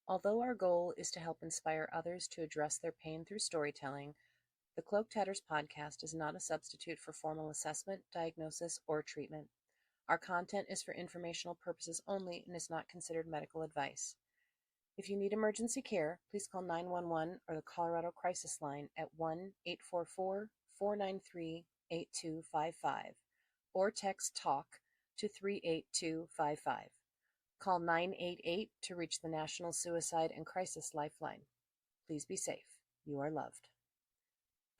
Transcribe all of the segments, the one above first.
Although our goal is to help inspire others to address their pain through storytelling, the Cloak Tatters podcast is not a substitute for formal assessment, diagnosis, or treatment. Our content is for informational purposes only and is not considered medical advice. If you need emergency care, please call 911 or the Colorado Crisis Line at 1-844-493-8255 or text TALK to 38255. Call 988 to reach the National Suicide and Crisis Lifeline. Please be safe. You are loved.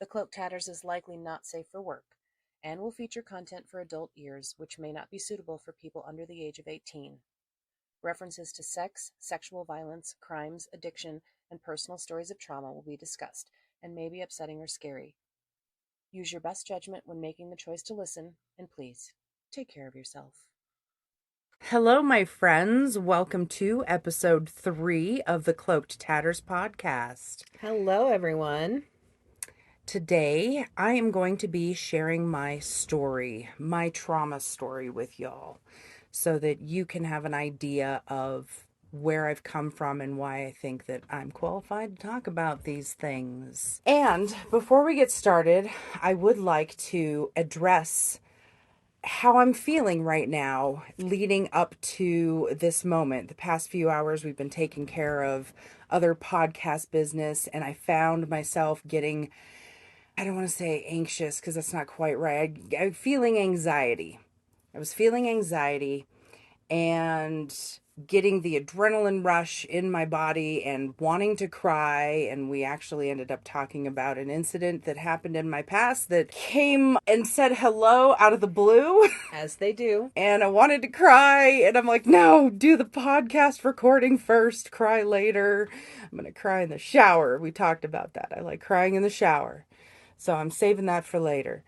The Cloak Tatters is likely not safe for work and will feature content for adult ears which may not be suitable for people under the age of 18. References to sex, sexual violence, crimes, addiction, and personal stories of trauma will be discussed and may be upsetting or scary. Use your best judgment when making the choice to listen, and please, take care of yourself. Hello, my friends. Welcome to episode 3 of the Cloaked Tatters podcast. Hello, everyone. Today, I am going to be sharing my story, my trauma story with y'all, so that you can have an idea of where I've come from and why I think that I'm qualified to talk about these things. And before we get started, I would like to address how I'm feeling right now leading up to this moment. The past few hours we've been taking care of other podcast business, and I found myself getting, I don't want to say anxious because that's not quite right. I'm feeling anxiety. I was feeling anxiety and getting the adrenaline rush in my body and wanting to cry. And we actually ended up talking about an incident that happened in my past that came and said hello out of the blue. As they do. And I wanted to cry, and I'm like, no, do the podcast recording first, cry later. I'm going to cry in the shower. We talked about that. I like crying in the shower. So I'm saving that for later.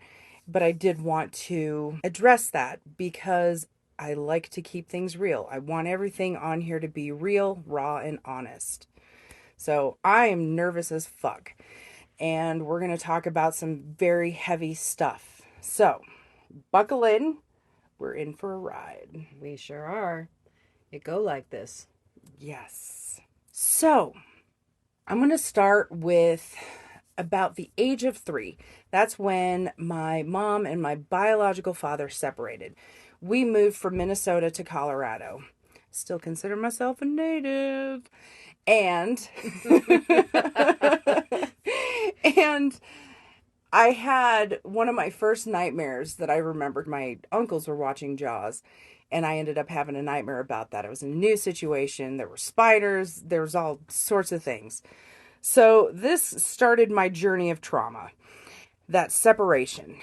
But I did want to address that because I like to keep things real. I want everything on here to be real, raw, and honest. So I am nervous as fuck. And we're going to talk about some very heavy stuff. So buckle in. We're in for a ride. We sure are. It go like this. Yes. So I'm going to start with about the age of 3. That's when my mom and my biological father separated. We moved from Minnesota to Colorado. Still consider myself a native. And and I had one of my first nightmares that I remembered. My uncles were watching Jaws, and I ended up having a nightmare about that. I was in a new situation. There were spiders. There was all sorts of things. So this started my journey of trauma, that separation.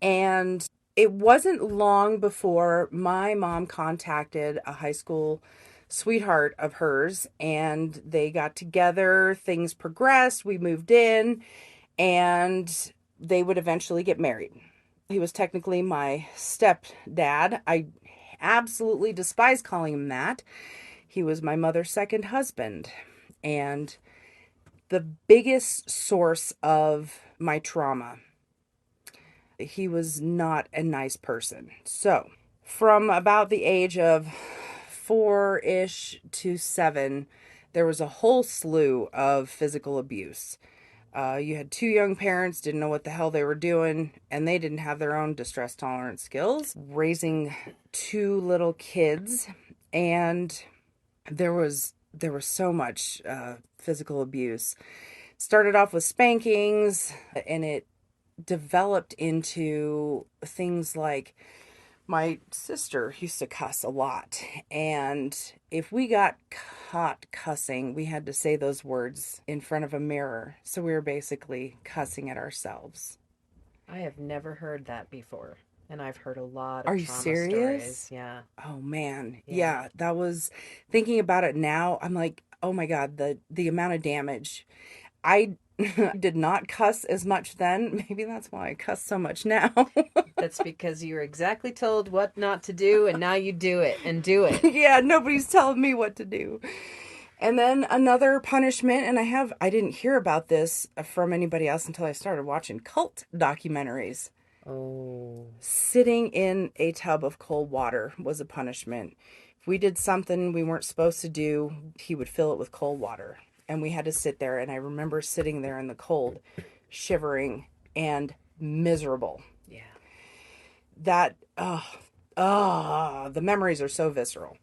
And it wasn't long before my mom contacted a high school sweetheart of hers, and they got together. Things progressed. We moved in, and they would eventually get married. He was technically my stepdad. I absolutely despise calling him that. He was my mother's second husband. And the biggest source of my trauma, he was not a nice person. So, from about the age of 4-ish to 7, there was a whole slew of physical abuse. You had 2 young parents, didn't know what the hell they were doing, and they didn't have their own distress tolerance skills. Raising 2 little kids, and there was so much physical abuse. Started off with spankings, and it developed into things like my sister used to cuss a lot, and if we got caught cussing, we had to say those words in front of a mirror. So we were basically cussing at ourselves. I have never heard that before. And I've heard a lot of Are you trauma serious? stories. Yeah. Oh man. Yeah, that was, thinking about it now, I'm like, oh my God, the amount of damage. I did not cuss as much then. Maybe that's why I cuss so much now. That's because you were exactly told what not to do, and now you do it and do it. Yeah, nobody's telling me what to do. And then another punishment, and I didn't hear about this from anybody else until I started watching cult documentaries. Oh. Sitting in a tub of cold water was a punishment. we did something we weren't supposed to do, he would fill it with cold water. And we had to sit there. And I remember sitting there in the cold, shivering and miserable. Yeah. That, the memories are so visceral.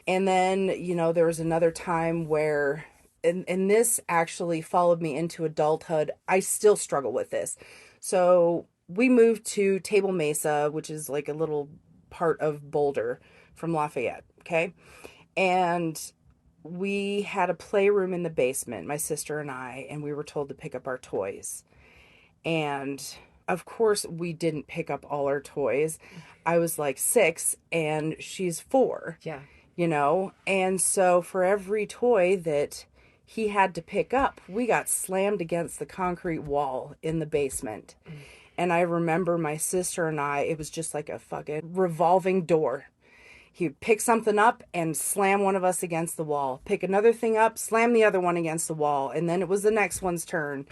And then, there was another time where, and this actually followed me into adulthood. I still struggle with this. So we moved to Table Mesa, which is like a little part of Boulder from Lafayette. Okay. And we had a playroom in the basement, my sister and we were told to pick up our toys. And of course, we didn't pick up all our toys. I was like 6 and she's 4. Yeah. And so for every toy that he had to pick up, we got slammed against the concrete wall in the basement. And I remember my sister and it was just like a fucking revolving door. He'd pick something up and slam one of us against the wall. Pick another thing up, slam the other one against the wall. And then it was the next one's turn.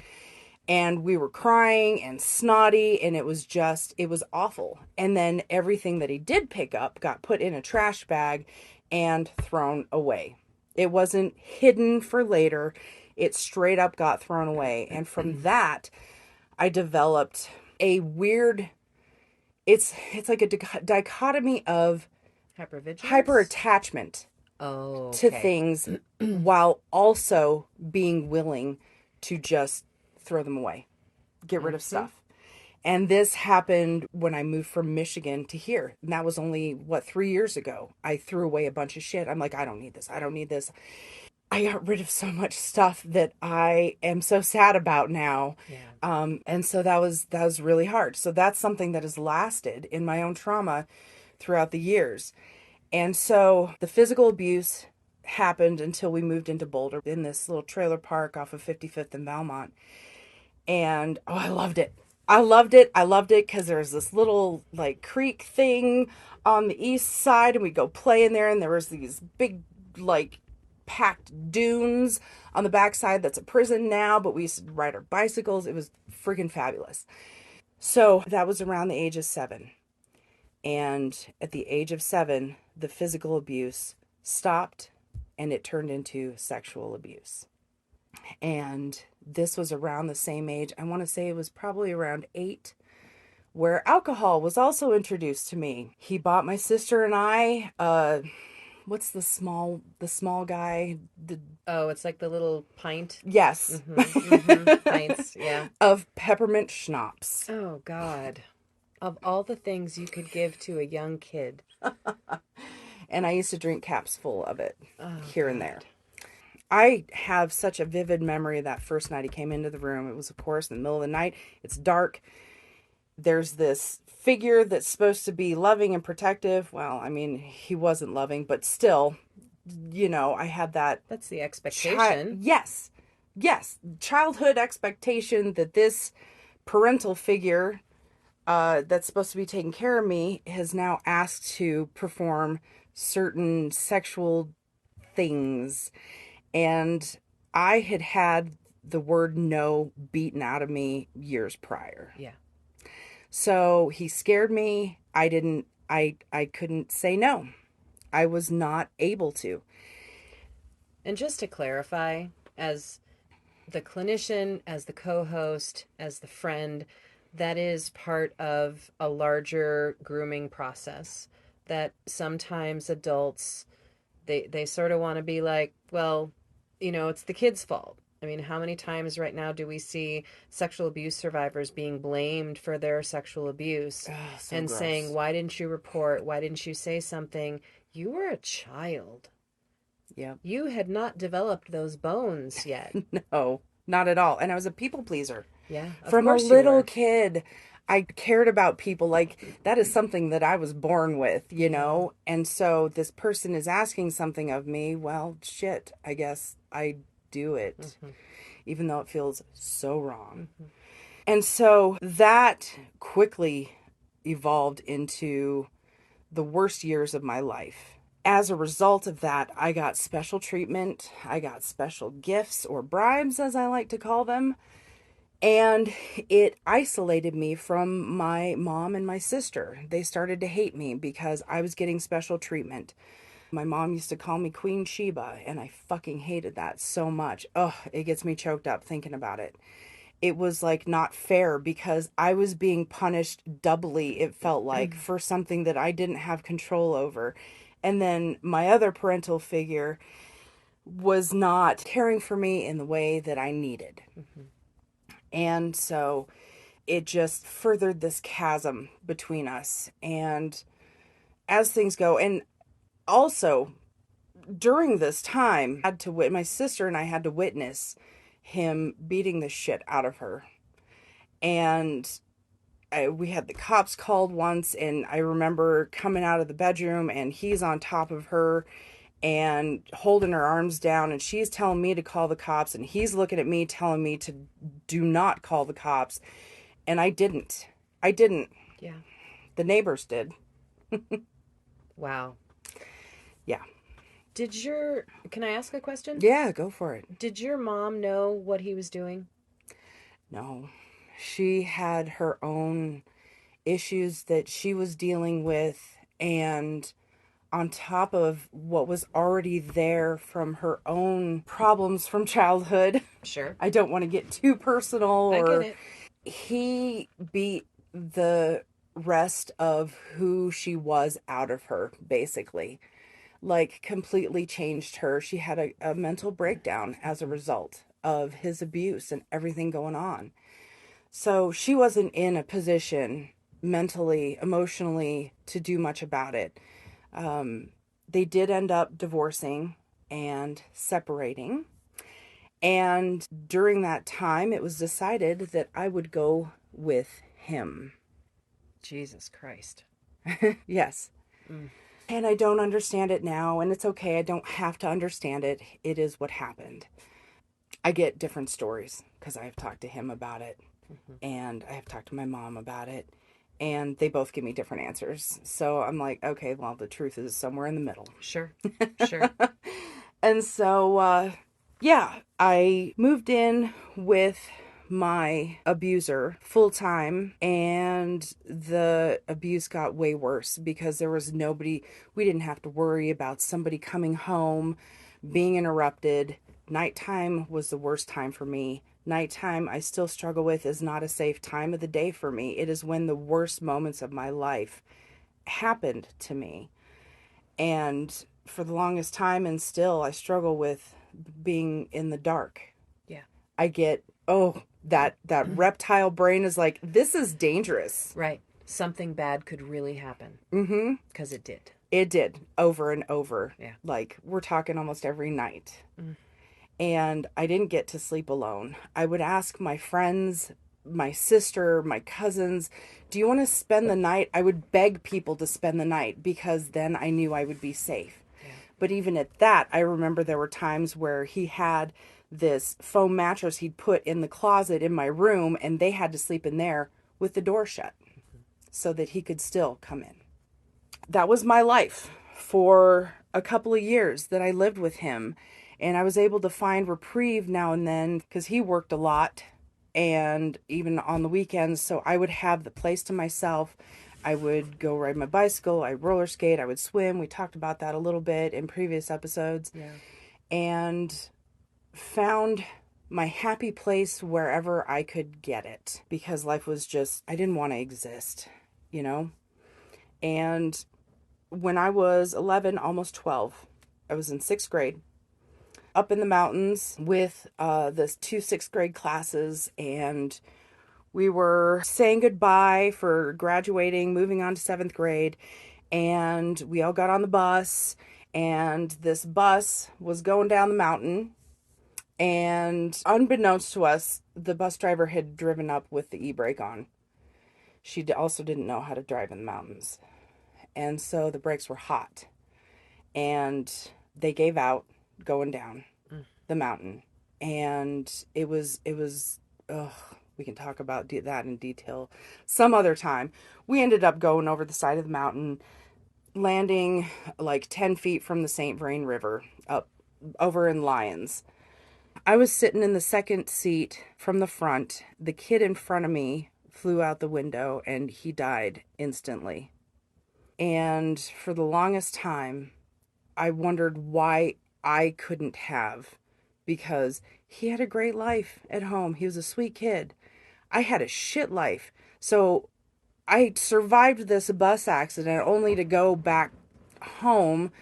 And we were crying and snotty, and it was awful. And then everything that he did pick up got put in a trash bag and thrown away. It wasn't hidden for later. It straight up got thrown away. And from that, I developed a weird, it's like a dichotomy of Hypervigilance? hyper-attachment to things while also being willing to just throw them away, get rid of stuff. And this happened when I moved from Michigan to here. And that was only, 3 years ago. I threw away a bunch of shit. I'm like, I don't need this. I don't need this. I got rid of so much stuff that I am so sad about now. Yeah. And so that was really hard. So that's something that has lasted in my own trauma throughout the years. And so the physical abuse happened until we moved into Boulder in this little trailer park off of 55th and Valmont. And I loved it. I loved it because there was this little like creek thing on the east side, and we'd go play in there, and there was these big like packed dunes on the backside. That's a prison now, but we used to ride our bicycles. It was freaking fabulous. So that was around the age of 7. And at the age of 7, the physical abuse stopped and it turned into sexual abuse. And this was around the same age. I want to say it was probably around 8, where alcohol was also introduced to me. He bought my sister and I, what's the small guy? It's like the little pint. Yes. Pints, yeah. Of peppermint schnapps. Oh, God. Of all the things you could give to a young kid. And I used to drink caps full of it here and there. God. I have such a vivid memory of that first night he came into the room. It was, of course, in the middle of the night. It's dark. There's this figure that's supposed to be loving and protective. Well, I mean, he wasn't loving, but still, I had that. That's the expectation. Yes. Childhood expectation that this parental figure that's supposed to be taking care of me has now asked to perform certain sexual things. And I had the word no beaten out of me years prior. Yeah. So he scared me. I couldn't say no. I was not able to. And just to clarify, as the clinician, as the co-host, as the friend, that is part of a larger grooming process that sometimes adults, they sort of want to be like, well, it's the kid's fault. I mean, how many times right now do we see sexual abuse survivors being blamed for their sexual abuse and gross. saying, why didn't you report? Why didn't you say something? You were a child. Yeah. You had not developed those bones yet. No, not at all. And I was a people pleaser. Yeah. From a little kid, I cared about people. Like, that is something that I was born with, And so this person is asking something of me. Well, shit, I guess I do it, even though it feels so wrong. And so that quickly evolved into the worst years of my life. As a result of that, I got special treatment. I got special gifts, or bribes, as I like to call them. And it isolated me from my mom and my sister. They started to hate me because I was getting special treatment. My mom used to call me Queen Sheba, and I fucking hated that so much. Ugh, it gets me choked up thinking about it. It was like not fair because I was being punished doubly, it felt like, for something that I didn't have control over. And then my other parental figure was not caring for me in the way that I needed. And so it just furthered this chasm between us. And as things go, and also during this time, my sister and I had to witness him beating the shit out of her. And we had the cops called once, and I remember coming out of the bedroom and he's on top of her and holding her arms down, and she's telling me to call the cops, and he's looking at me telling me to do not call the cops. And I didn't. Yeah. The neighbors did. Wow. Yeah. Can I ask a question? Yeah, go for it. Did your mom know what he was doing? No. She had her own issues that she was dealing with, and on top of what was already there from her own problems from childhood. Sure. I don't want to get too personal. I get it. He beat the rest of who she was out of her, basically. Like, completely changed her. She had a mental breakdown as a result of his abuse and everything going on. So she wasn't in a position mentally, emotionally, to do much about it. They did end up divorcing and separating. And during that time, it was decided that I would go with him. Jesus Christ. Yes. And I don't understand it now, and it's okay. I don't have to understand it. It is what happened. I get different stories because I have talked to him about it, and I have talked to my mom about it, and they both give me different answers. So I'm like, okay, well, the truth is somewhere in the middle. Sure. Sure. And so, yeah, I moved in with my abuser full time, and the abuse got way worse because there was nobody. We didn't have to worry about somebody coming home, being interrupted. Nighttime was the worst time for me. Nighttime, I still struggle with, is not a safe time of the day for me. It is when the worst moments of my life happened to me. And for the longest time, and still, I struggle with being in the dark. Yeah. I get, that reptile brain is like, this is dangerous. Right. Something bad could really happen. Mm-hmm. Because it did. It did, over and over. Yeah. Like, we're talking almost every night. And I didn't get to sleep alone. I would ask my friends, my sister, my cousins, do you want to spend the night? I would beg people to spend the night because then I knew I would be safe. Yeah. But even at that, I remember there were times where he had this foam mattress he'd put in the closet in my room, and they had to sleep in there with the door shut so that he could still come in. That was my life for a couple of years that I lived with him. And I was able to find reprieve now and then because he worked a lot, and even on the weekends. So I would have the place to myself. I would go ride my bicycle. I roller skate. I would swim. We talked about that a little bit in previous episodes. Yeah. And found my happy place wherever I could get it, because life was just, I didn't want to exist, you know? And when I was 11, almost 12, I was in 6th grade, up in the mountains with the 2 6th grade classes, and we were saying goodbye for graduating, moving on to 7th grade, and we all got on the bus, and this bus was going down the mountain, and unbeknownst to us, the bus driver had driven up with the e-brake on. She also didn't know how to drive in the mountains, and so the brakes were hot, and they gave out going down the mountain. And it was we can talk about that in detail some other time. We ended up going over the side of the mountain, landing like 10 feet from the St. Vrain River up over in Lyons. I was sitting in the second seat from the front. The kid in front of me flew out the window and he died instantly. And for the longest time, I wondered why I couldn't have, because he had a great life at home. He was a sweet kid. I had a shit life. So I survived this bus accident only to go back home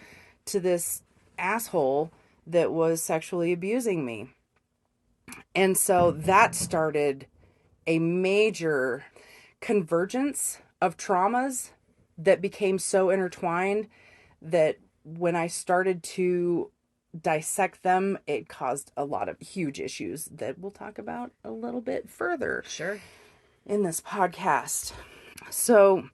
to this asshole that was sexually abusing me. And so that started a major convergence of traumas that became so intertwined that when I started to dissect them, it caused a lot of huge issues that we'll talk about a little bit further Sure. in this podcast. So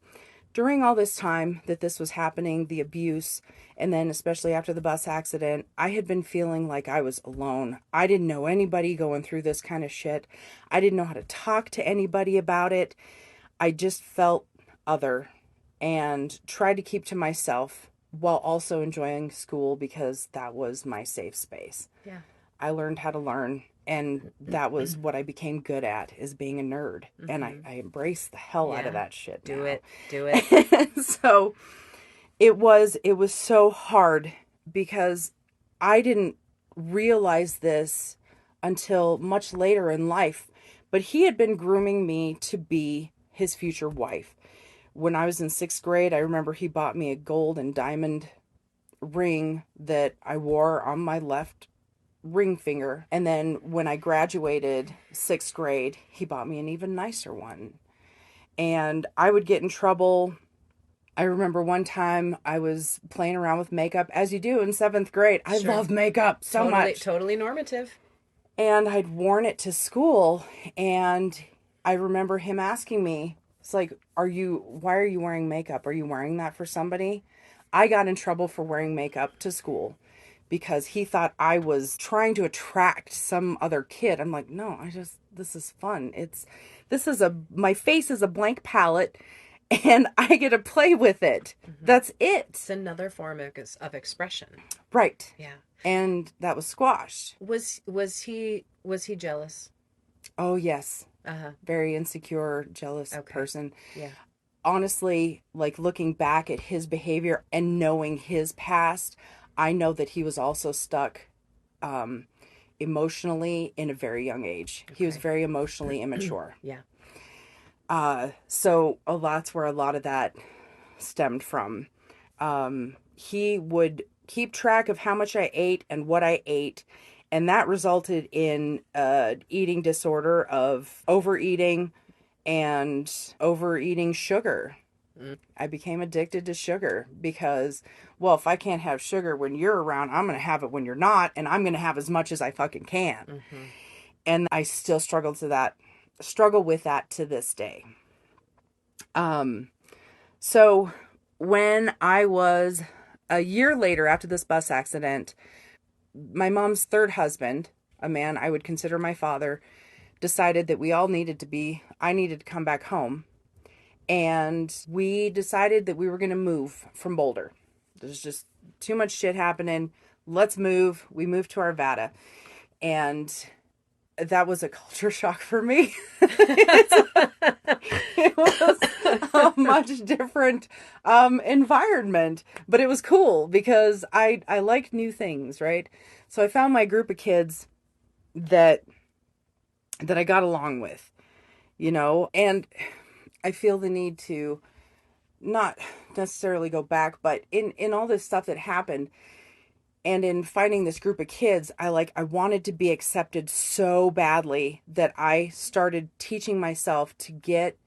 during all this time that this was happening, the abuse, and then especially after the bus accident, I had been feeling like I was alone. I didn't know anybody going through this kind of shit. I didn't know how to talk to anybody about it. I just felt other and tried to keep to myself while also enjoying school because that was my safe space. Yeah. I learned how to learn, and that was what I became good at, is being a nerd. And I embrace the hell out of that shit now. Do it. So it was so hard because I didn't realize this until much later in life, but he had been grooming me to be his future wife. When I was in 6th grade, I remember he bought me a gold and diamond ring that I wore on my left ring finger. And then when I graduated 6th grade, he bought me an even nicer one. And I would get in trouble. I remember one time I was playing around with makeup, as you do in 7th grade. I love makeup so much. Totally normative. And I'd worn it to school, and I remember him asking me, it's like, why are you wearing makeup? Are you wearing that for somebody? I got in trouble for wearing makeup to school because he thought I was trying to attract some other kid. I'm like, no, this is fun. My face is a blank palette and I get to play with it. Mm-hmm. That's it. It's another form of expression. Right. Yeah. And that was squashed. Was he jealous? Oh, yes. Uh-huh. Very insecure, jealous person. Yeah. Honestly, like looking back at his behavior and knowing his past, I know that he was also stuck emotionally in a very young age. Okay. He was very emotionally immature. Yeah. So that's where a lot of that stemmed from. He would keep track of how much I ate and what I ate, and that resulted in eating disorder of overeating and overeating sugar. I became addicted to sugar because, well, if I can't have sugar when you're around, I'm going to have it when you're not, and I'm going to have as much as I fucking can. Mm-hmm. And I still struggle with that to this day. So when I was a year later after this bus accident, my mom's third husband, a man I would consider my father, decided that I needed to come back home. And we decided that we were going to move from Boulder. There's just too much shit happening. Let's move. We moved to Arvada. And that was a culture shock for me. It was a much different environment. But it was cool because I like new things, right? So I found my group of kids that I got along with, and I feel the need to not necessarily go back, but in all this stuff that happened and in finding this group of kids, I wanted to be accepted so badly that I started teaching myself to get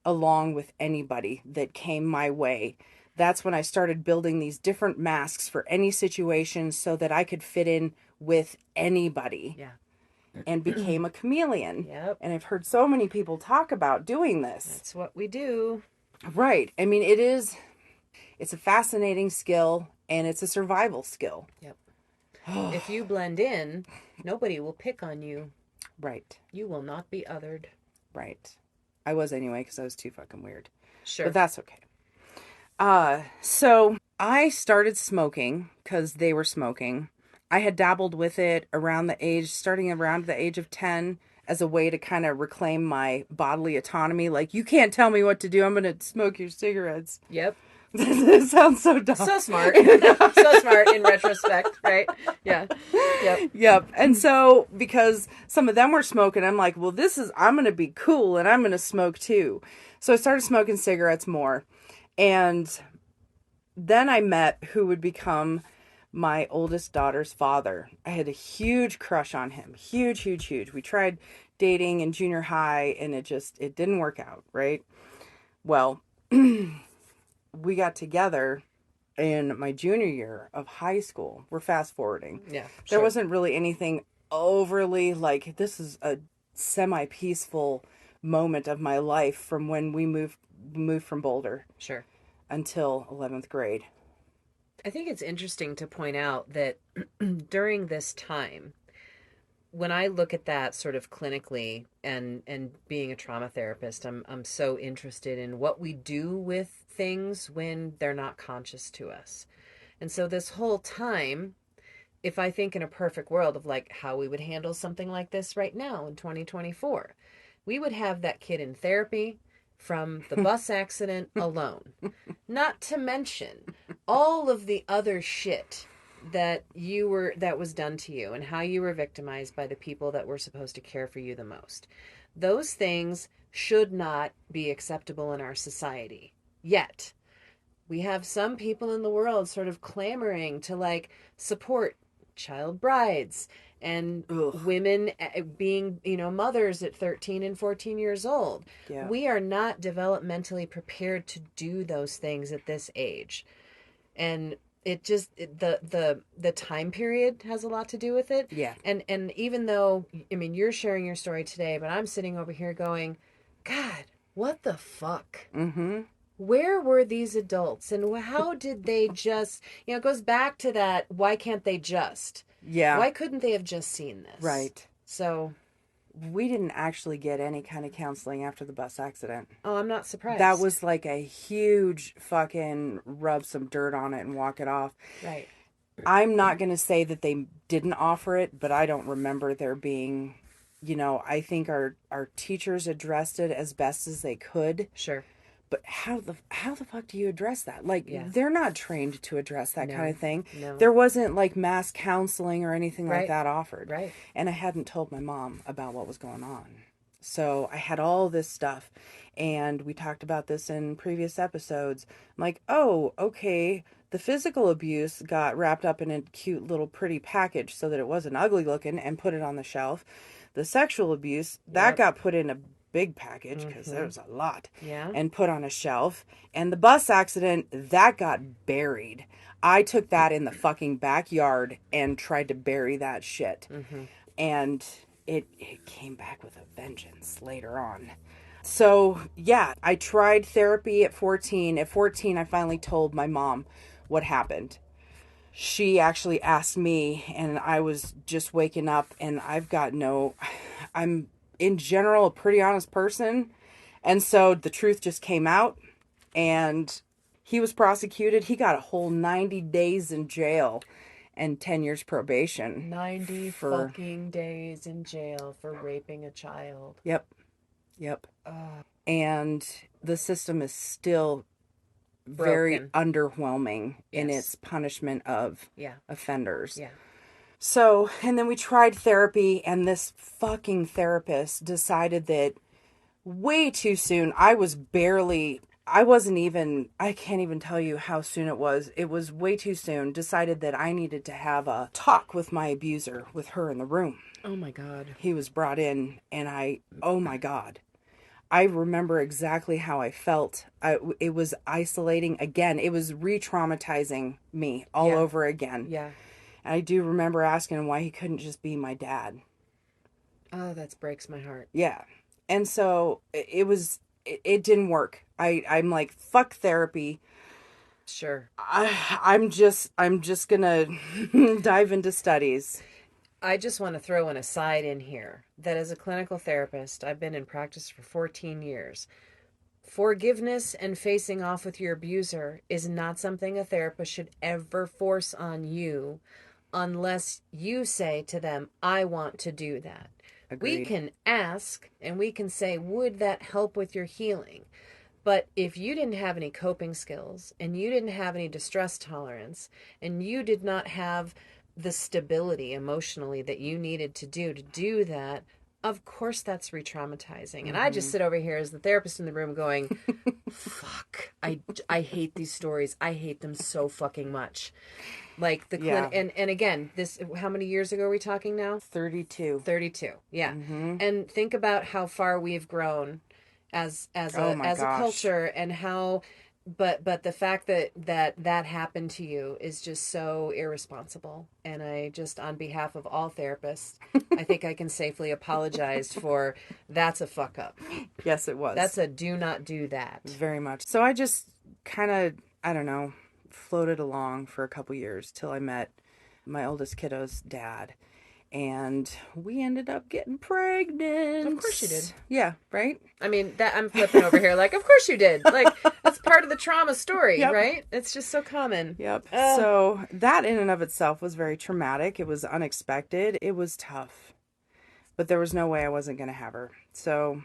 along with anybody that came my way. That's when I started building these different masks for any situation so that I could fit in with anybody. Yeah. And became a chameleon. Yep. And I've heard so many people talk about doing this. That's what we do. Right. I mean, it's a fascinating skill, and it's a survival skill. Yep. If you blend in, nobody will pick on you. Right. You will not be othered. Right. I was anyway, because I was too fucking weird. Sure. But that's okay. So I started smoking because they were smoking. I had dabbled with it starting around the age of 10 as a way to kind of reclaim my bodily autonomy. Like, you can't tell me what to do. I'm going to smoke your cigarettes. Yep. It sounds so dumb. So smart. So smart in retrospect, right? Yeah. Yep. Yep. And so, because some of them were smoking, I'm like, well, I'm going to be cool and I'm going to smoke too. So I started smoking cigarettes more. And then I met who would become my oldest daughter's father. I had a huge crush on him. Huge, huge, huge. We tried dating in junior high and it didn't work out, right? Well, we got together in my junior year of high school. We're fast forwarding. Yeah. There Sure. wasn't really anything overly like, this is a semi-peaceful moment of my life from when we moved from Boulder Sure. until 11th grade. I think it's interesting to point out that during this time, when I look at that sort of clinically and being a trauma therapist, I'm so interested in what we do with things when they're not conscious to us. And so this whole time, if I think in a perfect world of like how we would handle something like this right now in 2024, we would have that kid in therapy from the bus accident alone. Not to mention all of the other shit that was done to you and how you were victimized by the people that were supposed to care for you the most. Those things should not be acceptable in our society. Yet, we have some people in the world sort of clamoring to like support child brides and Ugh. women being, mothers at 13 and 14 years old. Yeah. We are not developmentally prepared to do those things at this age. And the time period has a lot to do with it. Yeah. And even though, I mean, you're sharing your story today, but I'm sitting over here going, God, what the fuck? Mm-hmm. Where were these adults and how did they just, it goes back to that, why can't they just? Yeah. Why couldn't they have just seen this? Right. So, we didn't actually get any kind of counseling after the bus accident. oh, I'm not surprised. That was like a huge fucking rub some dirt on it and walk it off. Right. I'm not going to say that they didn't offer it, but I don't remember there being, I think our teachers addressed it as best as they could. Sure. But how the fuck do you address that? Like, Yeah. they're not trained to address that No. kind of thing. No. There wasn't like mass counseling or anything like Right. that offered. Right. And I hadn't told my mom about what was going on. So I had all this stuff. And we talked about this in previous episodes. I'm like, oh, okay. The physical abuse got wrapped up in a cute little pretty package so that it wasn't ugly looking and put it on the shelf. The sexual abuse, that Yep. got put in a big package because there was a lot. Yeah. And put on a shelf. And the bus accident, that got buried. I took that in the fucking backyard and tried to bury that shit. Mm-hmm. And it came back with a vengeance later on. So, yeah, I tried therapy at 14. At 14, I finally told my mom what happened. She actually asked me, and I was just waking up, and I'm in general a pretty honest person. And so the truth just came out, and he was prosecuted. He got a whole 90 days in jail and 10 years probation. 90 fucking days in jail for raping a child. Yep. And the system is still very Broken. underwhelming in Yes. its punishment of Yeah. offenders. Yeah. So, and then we tried therapy, and this fucking therapist decided that way too soon. I can't even tell you how soon it was. It was way too soon. Decided that I needed to have a talk with my abuser, with her in the room. Oh my God. He was brought in, and oh my God. I remember exactly how I felt. It was isolating again. It was re-traumatizing me all over again. Yeah. And I do remember asking him why he couldn't just be my dad. Oh, that breaks my heart. Yeah. And so it didn't work. I'm like, fuck therapy. Sure. I'm just gonna dive into studies. I just want to throw an aside in here that as a clinical therapist, I've been in practice for 14 years. Forgiveness and facing off with your abuser is not something a therapist should ever force on you unless you say to them, I want to do that. Agreed. We can ask and we can say, would that help with your healing? But if you didn't have any coping skills and you didn't have any distress tolerance and you did not have the stability emotionally that you needed to do that, of course that's re-traumatizing. And I just sit over here as the therapist in the room going, fuck, I hate these stories. I hate them so fucking much. Like the Yeah. and again, this, how many years ago are we talking now? 32. 32. Yeah. Mm-hmm. And think about how far we've grown as Oh a my as a gosh. culture, and how but the fact that happened to you is just so irresponsible. And I just, on behalf of all therapists, I think I can safely apologize for that's a fuck up. Yes, it was. That's a do not do that. Very much. So I just kind of, I don't know, floated along for a couple years till I met my oldest kiddo's dad. And we ended up getting pregnant. Of course you did. Yeah, right? I mean, that I'm flipping over here like, of course you did. Like, it's part of the trauma story, Yep. right? It's just so common. Yep. So that in and of itself was very traumatic. It was unexpected. It was tough. But there was no way I wasn't going to have her. So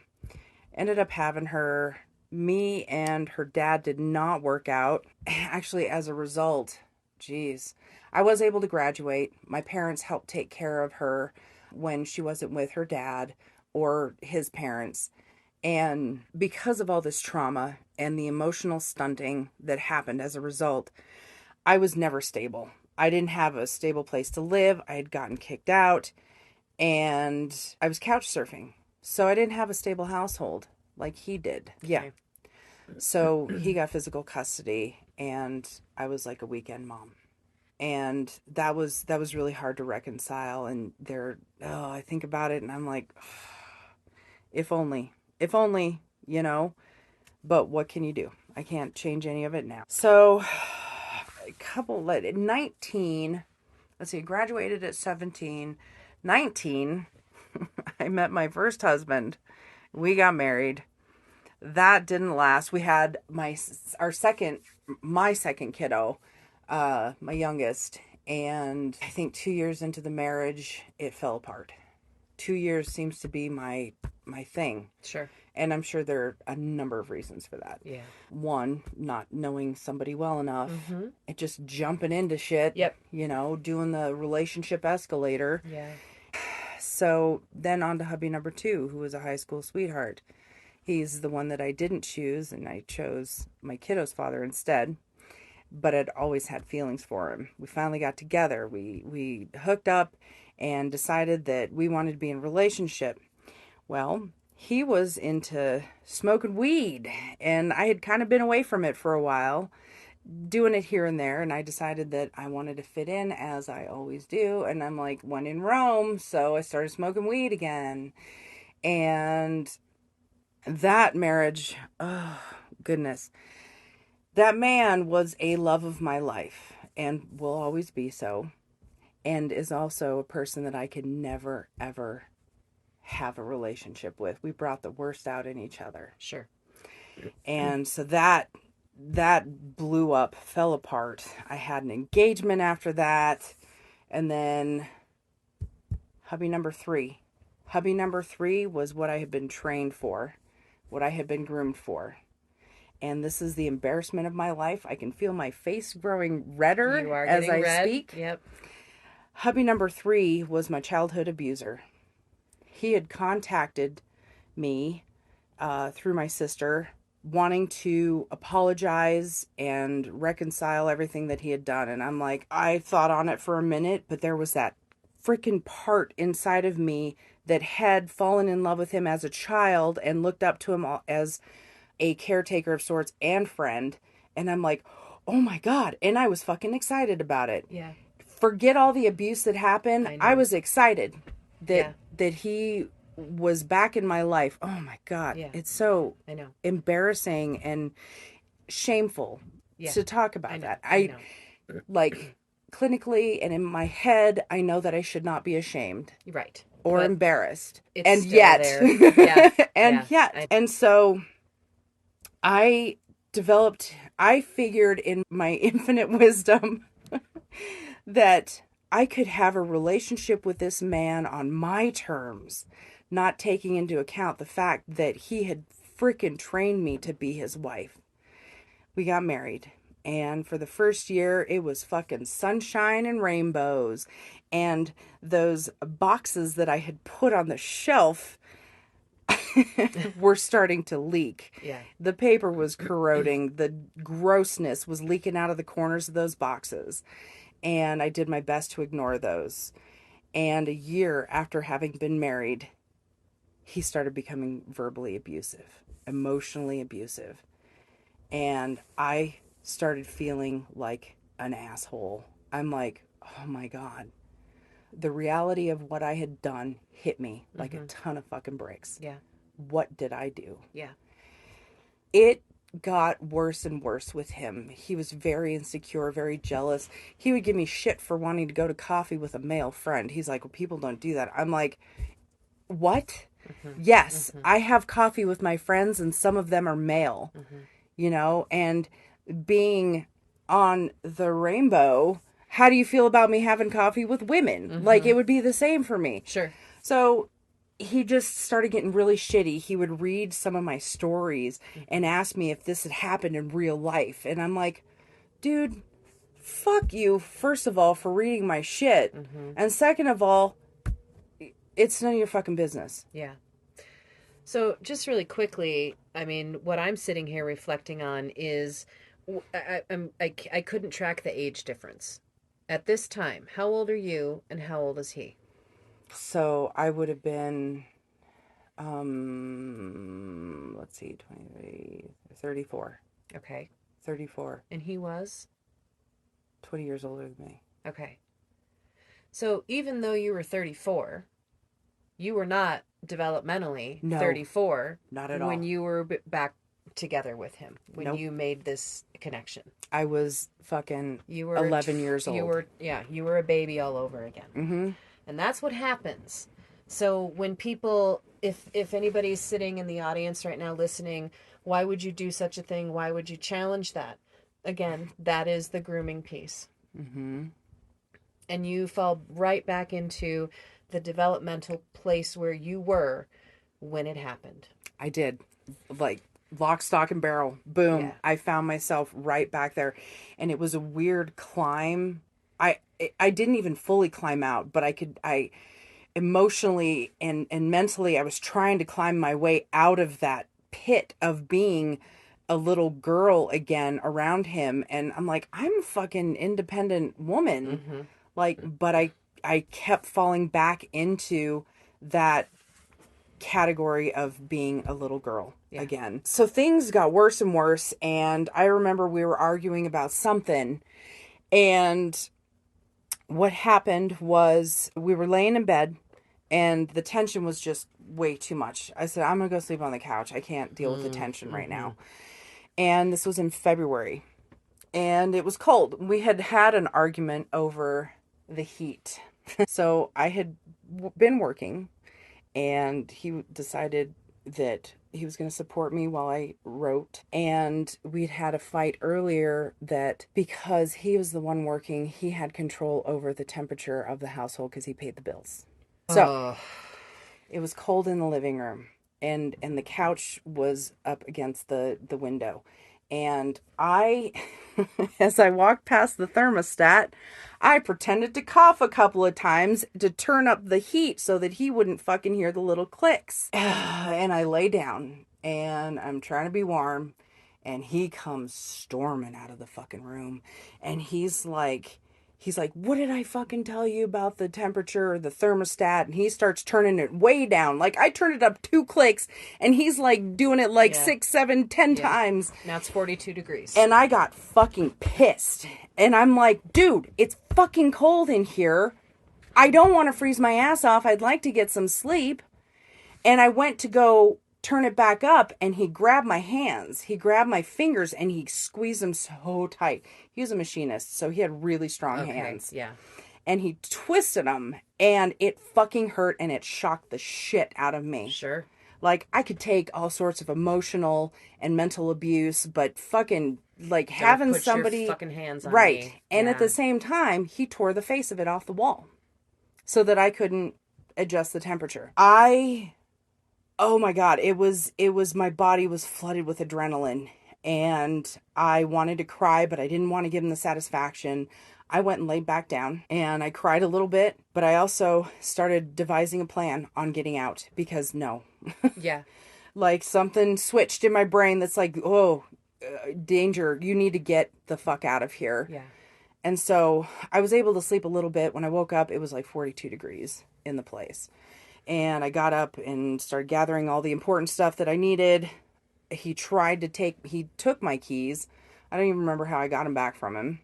ended up having her. Me and her dad did not work out. Actually, as a result, geez, I was able to graduate. My parents helped take care of her when she wasn't with her dad or his parents. And because of all this trauma and the emotional stunting that happened as a result, I was never stable. I didn't have a stable place to live. I had gotten kicked out and I was couch surfing. So I didn't have a stable household like he did. Okay. Yeah. So he got physical custody and I was like a weekend mom. And that was really hard to reconcile. And I think about it and I'm like, if only, you know, but what can you do? I can't change any of it now. So 19, let's see, graduated at 17, 19, I met my first husband. We got married. That didn't last. We had my second kiddo, my youngest, and I think 2 years into the marriage, it fell apart. 2 years seems to be my thing. Sure. And I'm sure there are a number of reasons for that. Yeah. One, not knowing somebody well enough, and just jumping into shit. Yep. You know, doing the relationship escalator. Yeah. So then on to hubby number 2, who was a high school sweetheart. He's the one that I didn't choose, and I chose my kiddo's father instead. But I'd always had feelings for him. We finally got together. We hooked up and decided that we wanted to be in a relationship. Well, he was into smoking weed, and I had kind of been away from it for a while, doing it here and there, and I decided that I wanted to fit in, as I always do, and I'm like, when in Rome, so I started smoking weed again. And that marriage, oh, goodness. That man was a love of my life and will always be so. And is also a person that I could never, ever have a relationship with. We brought the worst out in each other. Sure. And so that blew up, fell apart. I had an engagement after that. And then hubby number 3. Hubby number 3 was what I had been trained for, what I had been groomed for. And this is the embarrassment of my life. I can feel my face growing redder as I speak. Yep. Hubby number 3 was my childhood abuser. He had contacted me through my sister, wanting to apologize and reconcile everything that he had done. And I'm like, I thought on it for a minute, but there was that freaking part inside of me that had fallen in love with him as a child and looked up to him as a caretaker of sorts and friend. And I'm like, oh my God. And I was fucking excited about it. Yeah. Forget all the abuse that happened. I was excited that he was back in my life. Oh my God. Yeah. It's so embarrassing and shameful to talk about that. I know. Like, clinically and in my head, I know that I should not be ashamed. Right. Or but embarrassed. It's and still yet. There. Yeah. Yet. And so I figured in my infinite wisdom that I could have a relationship with this man on my terms, not taking into account the fact that he had freaking trained me to be his wife. We got married. And for the first year, it was fucking sunshine and rainbows. And those boxes that I had put on the shelf were starting to leak. Yeah. The paper was corroding. The grossness was leaking out of the corners of those boxes. And I did my best to ignore those. And a year after having been married, he started becoming verbally abusive, emotionally abusive. And I started feeling like an asshole. I'm like, oh my God. The reality of what I had done hit me like a ton of fucking bricks. Yeah. What did I do? Yeah. It got worse and worse with him. He was very insecure, very jealous. He would give me shit for wanting to go to coffee with a male friend. He's like, well, people don't do that. I'm like, what? Yes, I have coffee with my friends and some of them are male, you know, and being on the rainbow, how do you feel about me having coffee with women? Like, it would be the same for me. Sure. So he just started getting really shitty. He would read some of my stories and ask me if this had happened in real life. And I'm like, dude, fuck you, first of all, for reading my shit. And second of all, it's none of your fucking business. Yeah. So just really quickly, I mean, what I'm sitting here reflecting on is I couldn't track the age difference. At this time, how old are you and how old is he? So I would have been, let's see, 23, 34. Okay. 34. And he was? 20 years older than me. Okay. So even though you were 34, you were not developmentally No, 34 not at when all. you were back together with him, when Nope. you made this connection. I was fucking You were 11 years old. You were a baby all over again. And that's what happens. So when people, if anybody's sitting in the audience right now listening, why would you do such a thing? Why would you challenge that? Again, that is the grooming piece. And you fall right back into the developmental place where you were when it happened. I did. Like, lock, stock, and barrel. Boom. Yeah. I found myself right back there. And it was a weird climb. I didn't even fully climb out, but I emotionally and mentally, I was trying to climb my way out of that pit of being a little girl again around him. And I'm like, I'm a fucking independent woman. Like, but I kept falling back into that category of being a little girl again. So things got worse and worse. And I remember we were arguing about something. And what happened was we were laying in bed and the tension was just way too much. I said, I'm going to go sleep on the couch. I can't deal with the tension right now. And this was in February. And it was cold. We had had an argument over the heat. So I had been working and he decided that he was going to support me while I wrote. And we'd had a fight earlier that because he was the one working, he had control over the temperature of the household because he paid the bills. So it was cold in the living room and the couch was up against the window. And I, as I walked past the thermostat, I pretended to cough a couple of times to turn up the heat so that he wouldn't fucking hear the little clicks. And I lay down and I'm trying to be warm and he comes storming out of the fucking room and he's like, what did I fucking tell you about the temperature or the thermostat? And he starts turning it way down. Like, I turned it up 2 clicks, and he's, like, doing it, like, 6, 7, 10 times. Now it's 42 degrees. And I got fucking pissed. And I'm like, dude, it's fucking cold in here. I don't want to freeze my ass off. I'd like to get some sleep. And I went to go turn it back up, and he grabbed my hands. He grabbed my fingers, and he squeezed them so tight. He was a machinist, so he had really strong hands. Yeah. And he twisted them, and it fucking hurt, and it shocked the shit out of me. Sure. Like, I could take all sorts of emotional and mental abuse, but fucking, like, Don't having put somebody... your fucking hands on right. me. And Yeah. at the same time, he tore the face of it off the wall so that I couldn't adjust the temperature. I Oh my God, my body was flooded with adrenaline, and I wanted to cry, but I didn't want to give him the satisfaction. I went and laid back down and I cried a little bit, but I also started devising a plan on getting out because no, Yeah. like something switched in my brain that's like, oh, danger, you need to get the fuck out of here. Yeah. And so I was able to sleep a little bit. When I woke up, it was like 42 degrees in the place. And I got up and started gathering all the important stuff that I needed. He took my keys. I don't even remember how I got them back from him.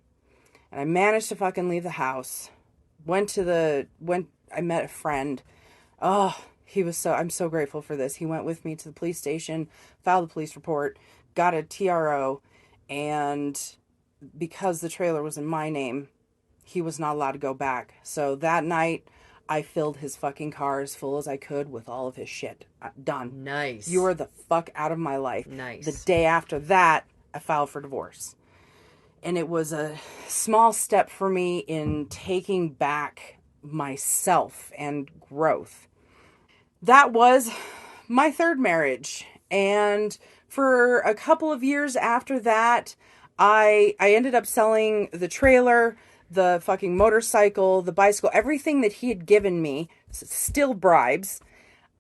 And I managed to fucking leave the house. I met a friend. Oh, I'm so grateful for this. He went with me to the police station, filed a police report, got a TRO, and because the trailer was in my name, he was not allowed to go back. So that night, I filled his fucking car as full as I could with all of his shit. Done. Nice. You are the fuck out of my life. Nice. The day after that, I filed for divorce. And it was a small step for me in taking back myself and growth. That was my third marriage. And for a couple of years after that, I ended up selling the trailer, the fucking motorcycle, the bicycle, everything that he had given me, still bribes,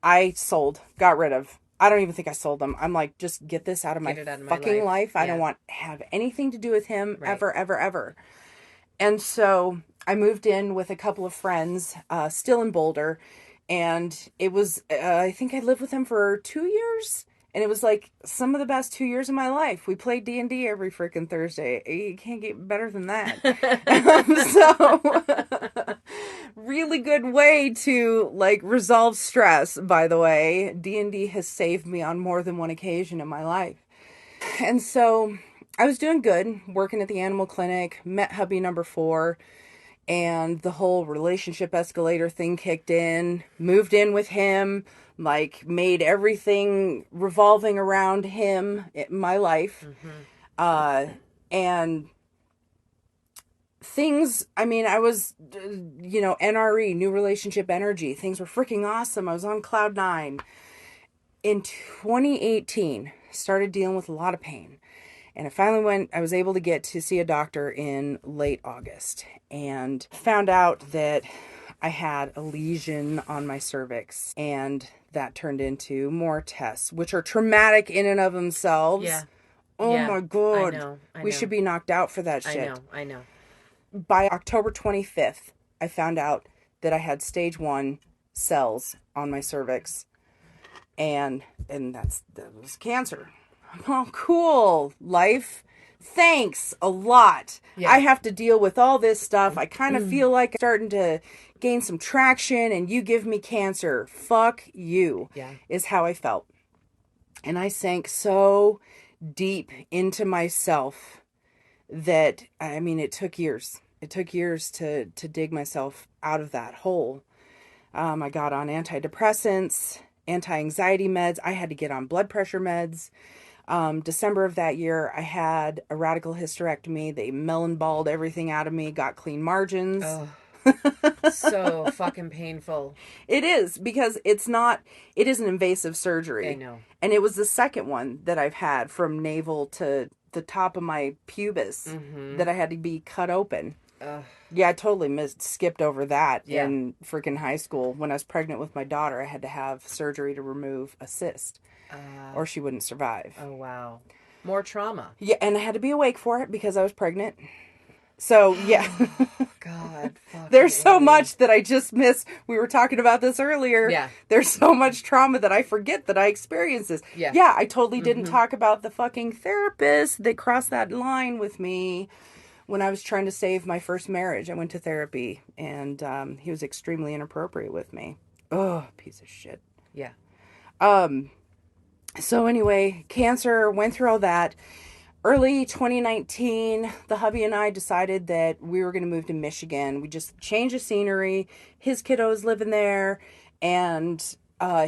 I sold, got rid of. I don't even think I sold them. I'm like, just get this out of my fucking life. I don't want to have anything to do with him ever, ever, ever. And so I moved in with a couple of friends, still in Boulder. And it was, I think I lived with him for 2 years. And it was like some of the best 2 years of my life. We played D&D every freaking Thursday. You can't get better than that. So, really good way to like resolve stress, by the way. D&D has saved me on more than one occasion in my life. And so I was doing good, working at the animal clinic, met hubby number 4. And the whole relationship escalator thing kicked in, moved in with him, like made everything revolving around him in my life. And things, I mean, I was, NRE, new relationship energy. Things were freaking awesome. I was on cloud 9. In 2018, started dealing with a lot of pain. And I was able to get to see a doctor in late August and found out that I had a lesion on my cervix, and that turned into more tests, which are traumatic in and of themselves. Yeah. Oh my God. I know. We should be knocked out for that shit. I know. By October 25th, I found out that I had stage 1 cells on my cervix, and that was cancer. Oh, cool. Life. Thanks a lot. Yeah. I have to deal with all this stuff. I kind of feel like I'm starting to gain some traction, and you give me cancer. Fuck you. Yeah. Is how I felt. And I sank so deep into myself that, I mean, it took years. It took years to dig myself out of that hole. I got on antidepressants, anti-anxiety meds. I had to get on blood pressure meds. December of that year, I had a radical hysterectomy. They melon balled everything out of me, got clean margins. Oh, so fucking painful. It is, because it is an invasive surgery. I know. And it was the second one that I've had from navel to the top of my pubis that I had to be cut open. Yeah, I totally skipped over that in freaking high school. When I was pregnant with my daughter, I had to have surgery to remove a cyst. Or she wouldn't survive. Oh, wow. More trauma. Yeah, and I had to be awake for it because I was pregnant. So, yeah. Oh, God. There's so much that I just miss. We were talking about this earlier. Yeah. There's so much trauma that I forget that I experienced this. Yeah. Yeah, I totally didn't talk about the fucking therapist that crossed that line with me when I was trying to save my first marriage. I went to therapy, and he was extremely inappropriate with me. Oh, piece of shit. Yeah. So anyway, cancer, went through all that. Early 2019, the hubby and I decided that we were going to move to Michigan. We just changed the scenery. His kiddos living there, and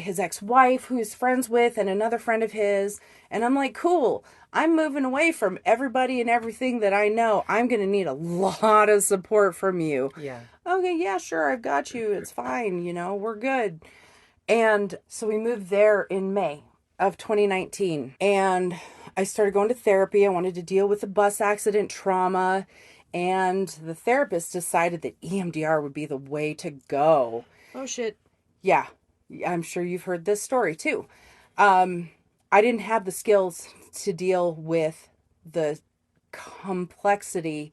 his ex-wife, who he's friends with, and another friend of his. And I'm like, cool, I'm moving away from everybody and everything that I know. I'm going to need a lot of support from you. Yeah. Okay, yeah, sure, I've got you. It's fine, we're good. And so we moved there in May of 2019. And I started going to therapy. I wanted to deal with the bus accident trauma. And the therapist decided that EMDR would be the way to go. Oh, shit. Yeah, I'm sure you've heard this story too. I didn't have the skills to deal with the complexity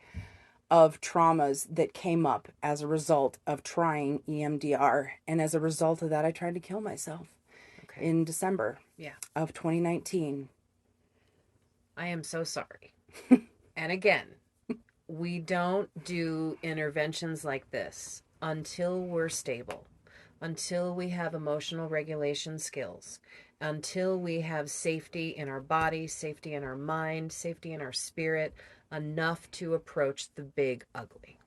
of traumas that came up as a result of trying EMDR. And as a result of that, I tried to kill myself in December of 2019. I am so sorry. And again, we don't do interventions like this until we're stable, until we have emotional regulation skills, until we have safety in our body, safety in our mind, safety in our spirit, enough to approach the big ugly.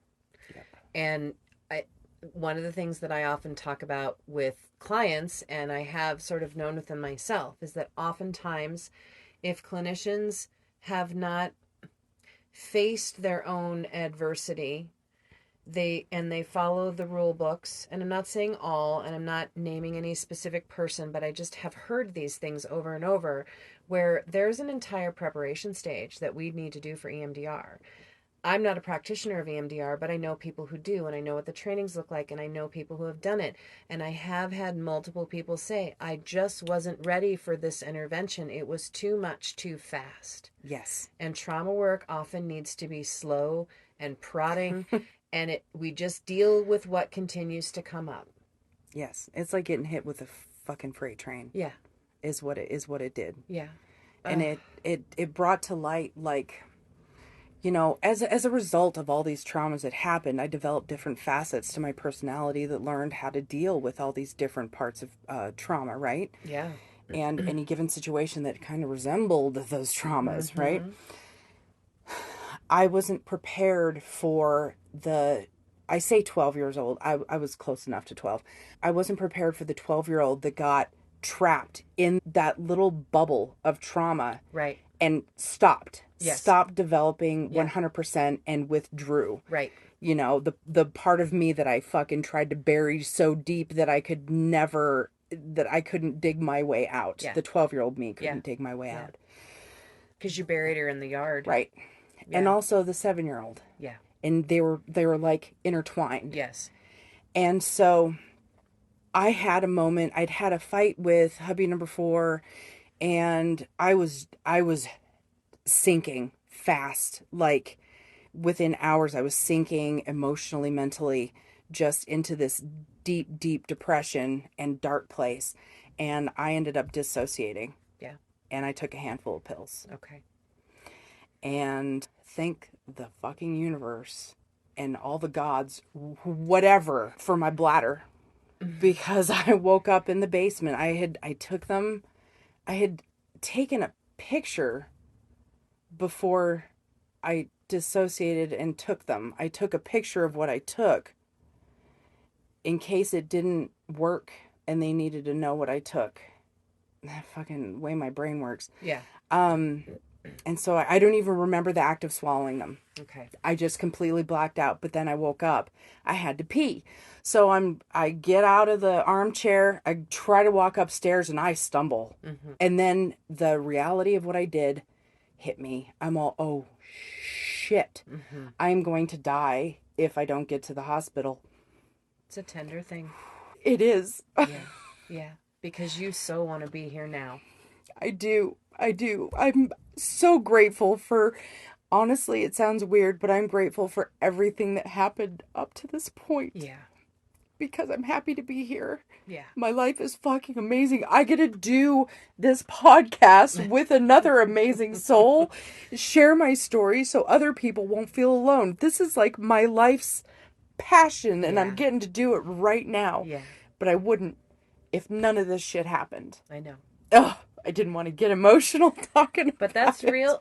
Yep. And one of the things that I often talk about with clients, and I have sort of known within myself, is that oftentimes if clinicians have not faced their own adversity, they follow the rule books, and I'm not saying all, and I'm not naming any specific person, but I just have heard these things over and over, where there's an entire preparation stage that we need to do for EMDR. I'm not a practitioner of EMDR, but I know people who do, and I know what the trainings look like, and I know people who have done it. And I have had multiple people say, I just wasn't ready for this intervention. It was too much too fast. Yes. And trauma work often needs to be slow and prodding, and we just deal with what continues to come up. Yes. It's like getting hit with a fucking freight train. Yeah. Is what it did. Yeah. And it brought to light, like, you know, as a result of all these traumas that happened, I developed different facets to my personality that learned how to deal with all these different parts of trauma, right? Yeah. And any given situation that kind of resembled those traumas, right? I wasn't prepared for I say 12 years old. I was close enough to 12. I wasn't prepared for the 12-year-old that got trapped in that little bubble of trauma. Right. And stopped. Yes. Stopped developing 100% and withdrew. Right. You know, the part of me that I fucking tried to bury so deep that I couldn't dig my way out. Yeah. The 12-year-old me couldn't dig my way out. Because you buried her in the yard. Right. Yeah. And also the 7-year-old. Yeah. And they were like intertwined. Yes. And so I had a moment. I'd had a fight with hubby number 4, and I was sinking fast. Like within hours, I was sinking emotionally, mentally, just into this deep, deep depression and dark place. And I ended up dissociating. Yeah. And I took a handful of pills. Okay. And thank the fucking universe and all the gods, whatever, for my bladder. Because I woke up in the basement. I had taken a picture before I dissociated and took them. I took a picture of what I took in case it didn't work and they needed to know what I took. That fucking way my brain works. Yeah. And so I don't even remember the act of swallowing them. Okay. I just completely blacked out. But then I woke up. I had to pee. So I get out of the armchair. I try to walk upstairs and I stumble. Mm-hmm. And then the reality of what I did hit me. I'm all, oh, shit. Mm-hmm. I'm going to die if I don't get to the hospital. It's a tender thing. It is. Yeah. Yeah. Because you so want to be here now. I do. I'm so grateful for, honestly, it sounds weird, but I'm grateful for everything that happened up to this point. Yeah. Because I'm happy to be here. Yeah. My life is fucking amazing. I get to do this podcast with another amazing soul, share my story so other people won't feel alone. This is like my life's passion, and I'm getting to do it right now. Yeah. But I wouldn't if none of this shit happened. I know. Ugh. I didn't want to get emotional talking about But that's real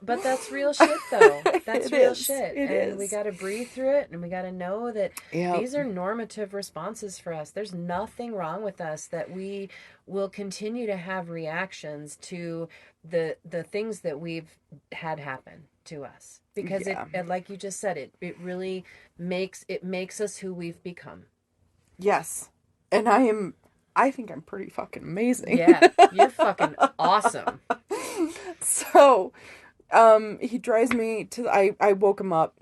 shit though. That's real shit. It is. We got to breathe through it, and we got to know that Yep. these are normative responses for us. There's nothing wrong with us, that we will continue to have reactions to the things that we've had happen to us. Because it like you just said, it really makes us who we've become. Yes. And I am I think I'm pretty fucking amazing. Yeah, you're fucking awesome. So, he drives me to, I woke him up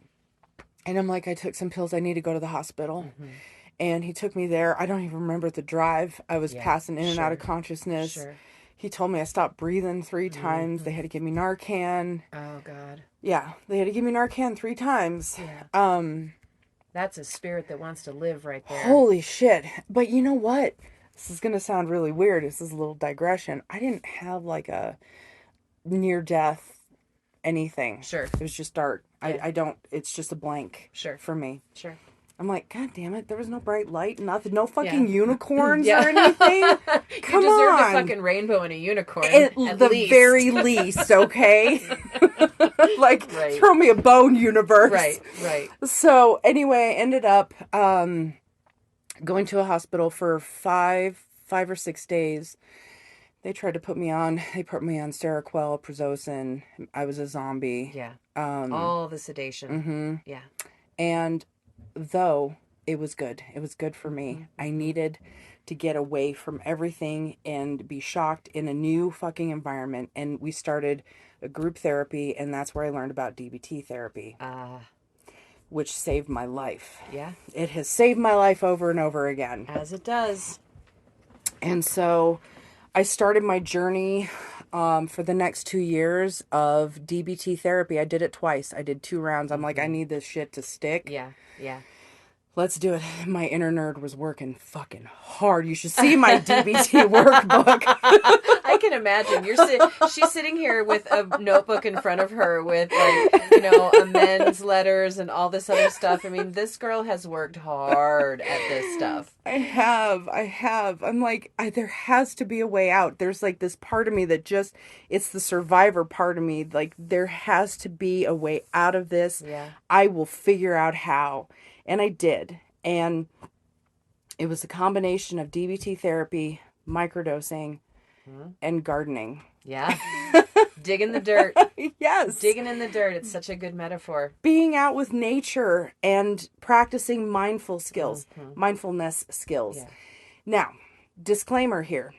and I'm like, I took some pills. I need to go to the hospital. Mm-hmm. And he took me there. I don't even remember the drive. I was passing in and out of consciousness. Sure. He told me I stopped breathing 3 times. They had to give me Narcan. Oh, God. Yeah, they had to give me Narcan 3 times. Yeah. That's a spirit that wants to live right there. Holy shit. But you know what? This is going to sound really weird. This is a little digression. I didn't have like a near death anything. Sure. It was just dark. Yeah. I don't, it's just a blank for me. Sure. I'm like, God damn it, there was no bright light, nothing, no fucking unicorns Yeah. or anything. Come you deserve on. a fucking rainbow and a unicorn. At the least. very least, okay? Like, Right. throw me a bone, universe. Right. So, anyway, ended up going to a hospital for 5 or 6 days. They tried to put me on Seroquel, Prazosin. I was a zombie. Yeah. All the sedation. Mm-hmm. Yeah. And though it was good for me. Mm-hmm. I needed to get away from everything and be shocked in a new fucking environment. And we started a group therapy, and that's where I learned about DBT therapy, which saved my life. Yeah. It has saved my life over and over again. As it does. And so I started my journey for the next 2 years of DBT therapy. I did it twice. I did 2 rounds. I'm like, I need this shit to stick. Yeah. Let's do it. My inner nerd was working fucking hard. You should see my DBT workbook. I can imagine. She's sitting here with a notebook in front of her with, like, amends letters and all this other stuff. I mean, this girl has worked hard at this stuff. I have. I'm like, there has to be a way out. There's like this part of me that just, it's the survivor part of me. Like, there has to be a way out of this. Yeah. I will figure out how. And I did. And it was a combination of DBT therapy, microdosing, and gardening. Yeah. Digging the dirt. Yes. Digging in the dirt. It's such a good metaphor. Being out with nature and practicing mindfulness skills. Yeah. Now, disclaimer here.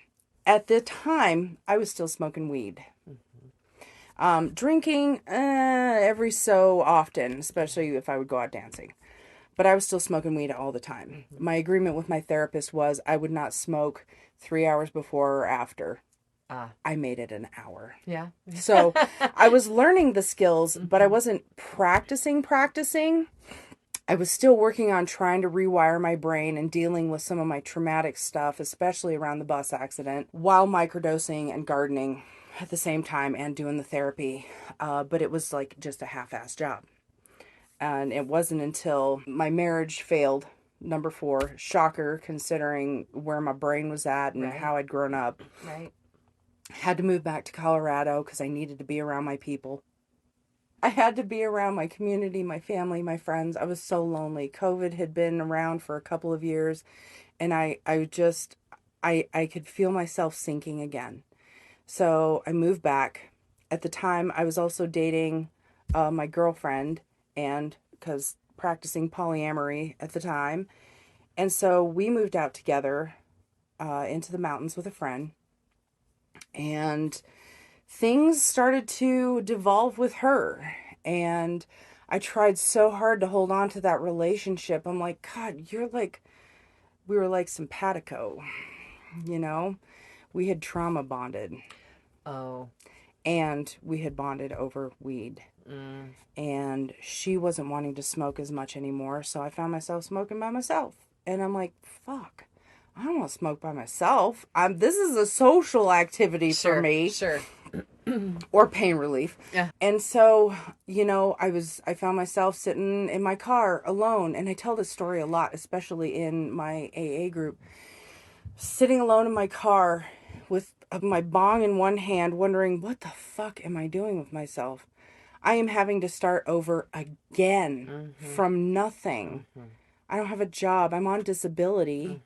At the time, I was still smoking weed. Drinking every so often, especially if I would go out dancing. But I was still smoking weed all the time. My agreement with my therapist was I would not smoke 3 hours before or after. I made it an hour. Yeah. So I was learning the skills, but I wasn't practicing. I was still working on trying to rewire my brain and dealing with some of my traumatic stuff, especially around the bus accident, while microdosing and gardening at the same time and doing the therapy. But it was like just a half-assed job. And it wasn't until my marriage failed, number 4, shocker, considering where my brain was at and how I'd grown up. Right. Had to move back to Colorado because I needed to be around my people. I had to be around my community, my family, my friends. I was so lonely. COVID had been around for a couple of years, and I could feel myself sinking again. So I moved back. At the time, I was also dating my girlfriend, and because practicing polyamory at the time. And so we moved out together into the mountains with a friend. And things started to devolve with her. And I tried so hard to hold on to that relationship. I'm like, God, we were like simpatico, We had trauma bonded. Oh. And we had bonded over weed. And she wasn't wanting to smoke as much anymore, so I found myself smoking by myself. And I'm like, fuck, I don't want to smoke by myself. This is a social activity for me. Sure. Or pain relief. Yeah. And so, I found myself sitting in my car alone, and I tell this story a lot, especially in my AA group. Sitting alone in my car with my bong in one hand, wondering, what the fuck am I doing with myself? I am having to start over again from nothing. I don't have a job. I'm on disability,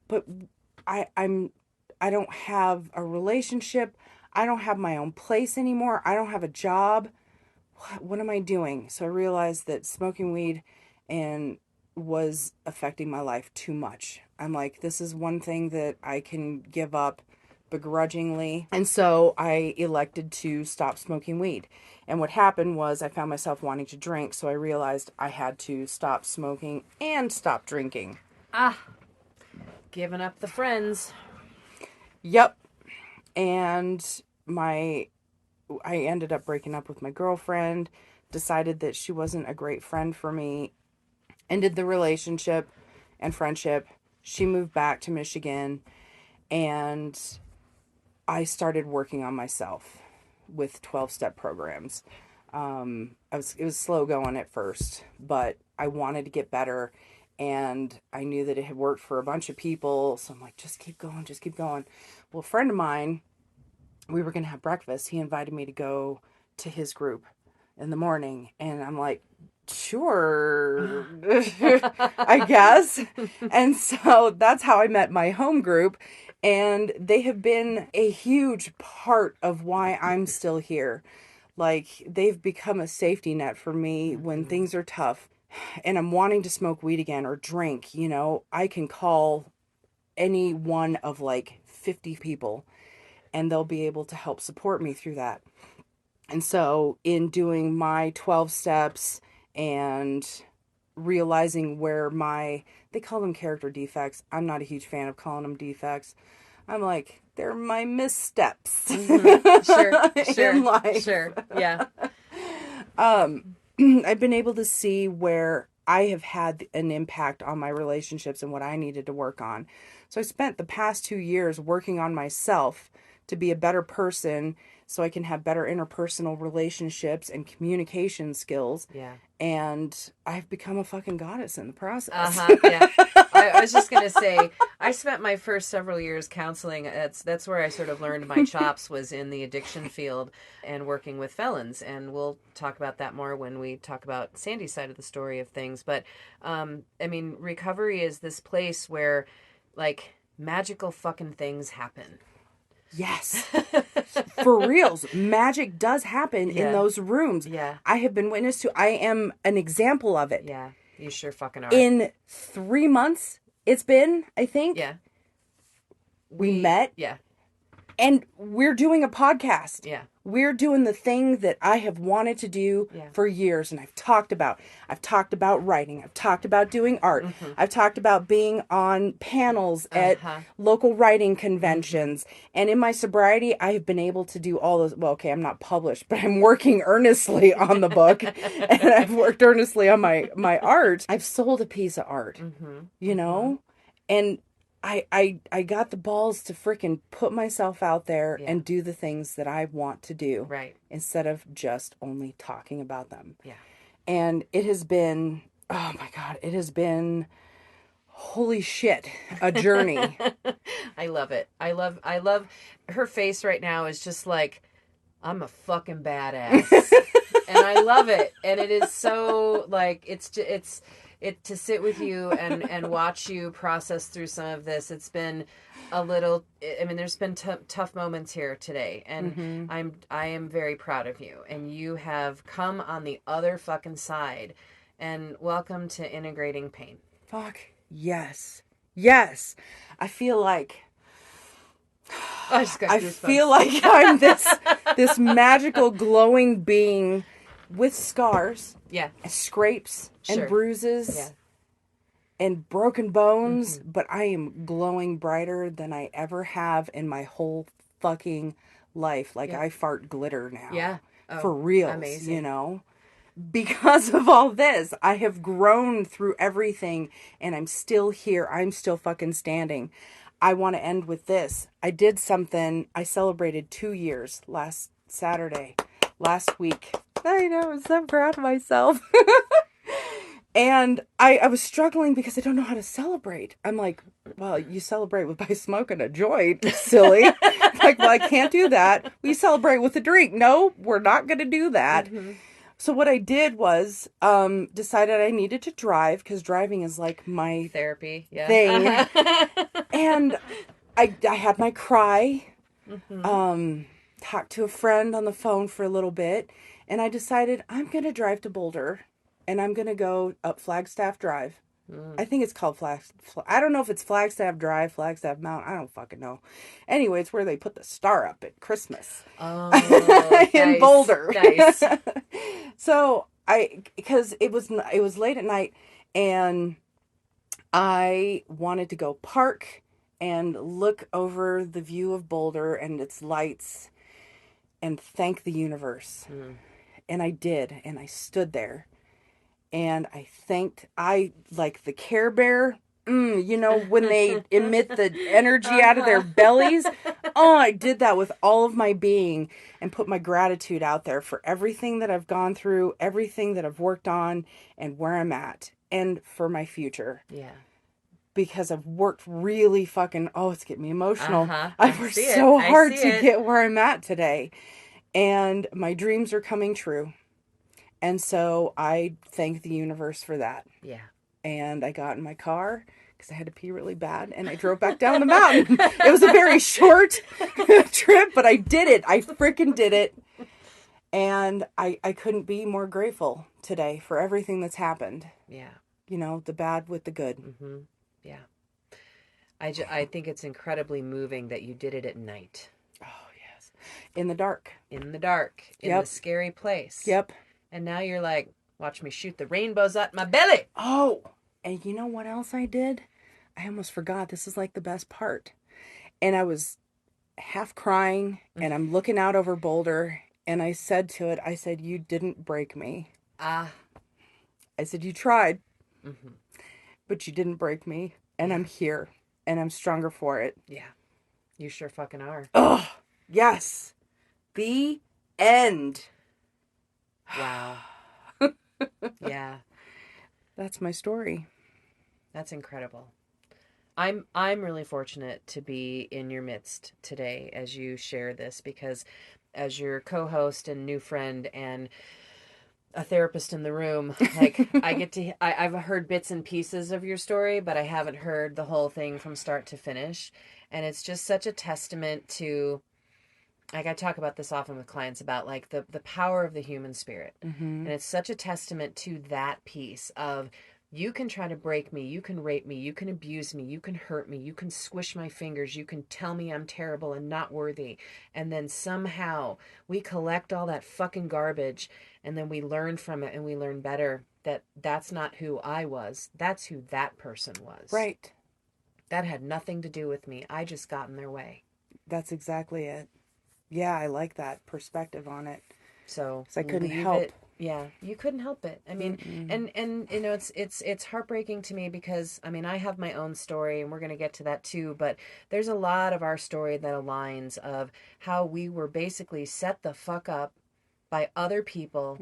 but I don't have a relationship. I don't have my own place anymore. I don't have a job. What am I doing? So I realized that smoking weed was affecting my life too much. I'm like, this is one thing that I can give up begrudgingly. And so I elected to stop smoking weed. And what happened was I found myself wanting to drink, so I realized I had to stop smoking and stop drinking. Giving up the friends. Yep. And I ended up breaking up with my girlfriend, decided that she wasn't a great friend for me, ended the relationship and friendship. She moved back to Michigan, and I started working on myself with 12-step programs. It was slow going at first, but I wanted to get better, and I knew that it had worked for a bunch of people, so I'm like, just keep going, just keep going. Well, a friend of mine, we were going to have breakfast. He invited me to go to his group in the morning, and I'm like, sure, I guess. And so that's how I met my home group, and they have been a huge part of why I'm still here. Like, they've become a safety net for me when things are tough and I'm wanting to smoke weed again or drink. You know, I can call any one of like 50 people and they'll be able to help support me through that. And so in doing my 12 steps and realizing where they call them character defects. I'm not a huge fan of calling them defects. I'm like, they're my missteps. Sure, in life. sure, yeah. I've been able to see where I have had an impact on my relationships and what I needed to work on. So I spent the past 2 years working on myself to be a better person so I can have better interpersonal relationships and communication skills. Yeah. And I've become a fucking goddess in the process. Yeah. I was just going to say, I spent my first several years counseling. That's where I sort of learned my chops, was in the addiction field and working with felons. And we'll talk about that more when we talk about Sandy's side of the story of things. But, I mean, recovery is this place where, like, magical fucking things happen. Yes. For reals. Magic does happen in those rooms. Yeah. I have been witness to. I am an example of it. Yeah. You sure fucking are. In 3 months, it's been, I think. Yeah. We met. Yeah. And we're doing a podcast. Yeah. We're doing the thing that I have wanted to do for years. And I've talked about writing. I've talked about doing art. Mm-hmm. I've talked about being on panels at local writing conventions. And in my sobriety, I have been able to do all those. Well, okay, I'm not published, but I'm working earnestly on the book. And I've worked earnestly on my art. I've sold a piece of art, you know? And I got the balls to freaking put myself out there and do the things that I want to do. Right. Instead of just only talking about them. Yeah. And it has been, oh my God, it has been, holy shit, a journey. I love it. I love her face right now is just like, I'm a fucking badass. And I love it. And it is so like, it's to sit with you and watch you process through some of this. It's been a little, I mean, there's been tough moments here today, and I am very proud of you, and you have come on the other fucking side, and welcome to integrating pain. Fuck yes. Yes. I feel like I feel like I'm this magical glowing being with scars. Yeah. And scrapes and bruises. Yeah. And broken bones, but I am glowing brighter than I ever have in my whole fucking life. Like, I fart glitter now. Yeah. Oh, for real. Amazing. You know? Because of all this, I have grown through everything, and I'm still here. I'm still fucking standing. I want to end with this. I did something. I celebrated 2 years last week. I know, I'm so proud of myself. And I was struggling because I don't know how to celebrate. I'm like, well, you celebrate by smoking a joint, silly. Like, well, I can't do that. We celebrate with a drink. No, we're not going to do that. So what I did was decided I needed to drive, because driving is like my therapy thing. And I had my cry, talked to a friend on the phone for a little bit, and I decided I'm going to drive to Boulder. And I'm going to go up Flagstaff Drive I think it's called I don't know if it's Flagstaff Drive, Flagstaff Mountain. I don't fucking know. Anyway, it's where they put the star up at Christmas. Oh, In nice, Boulder. nice. So because it was late at night, and I wanted to go park and look over the view of Boulder and its lights and thank the universe. And I did, and I stood there and I like the Care Bear, when they emit the energy out of their bellies. Oh, I did that with all of my being and put my gratitude out there for everything that I've gone through, everything that I've worked on, and where I'm at, and for my future. Yeah. Because I've worked really it's getting me emotional. Uh-huh. I've I worked see so it. I hard see to it. get where I'm at today. And my dreams are coming true. And so I thank the universe for that. Yeah. And I got in my car because I had to pee really bad, and I drove back down the mountain. It was a very short trip, but I did it. I freaking did it. And I couldn't be more grateful today for everything that's happened. Yeah. The bad with the good. Mm-hmm. Yeah. I think it's incredibly moving that you did it at night. Oh, yes. In the dark. In the dark. In Yep. the scary place. Yep. And now you're like, watch me shoot the rainbows out my belly. Oh, and you know what else I did? I almost forgot. This is like the best part. And I was half crying, and I'm looking out over Boulder, and I said to it, I said, you didn't break me. I said, you tried, but you didn't break me, and I'm here, and I'm stronger for it. Yeah. You sure fucking are. Oh, yes. The end. Wow. Yeah. That's my story. That's incredible. I'm really fortunate to be in your midst today as you share this, because as your co-host and new friend and a therapist in the room, like I've heard bits and pieces of your story, but I haven't heard the whole thing from start to finish. And it's just such a testament to, like, I talk about this often with clients about like the power of the human spirit. And it's such a testament to that piece of, you can try to break me, you can rape me, you can abuse me, you can hurt me, you can squish my fingers, you can tell me I'm terrible and not worthy. And then somehow we collect all that fucking garbage, and then we learn from it, and we learn better that that's not who I was. That's who that person was. Right. That had nothing to do with me. I just got in their way. That's exactly it. Yeah, I like that perspective on it. So I couldn't help. Yeah, you couldn't help it. I mean, and it's heartbreaking to me because, I mean, I have my own story, and we're going to get to that too, but there's a lot of our story that aligns of how we were basically set the fuck up by other people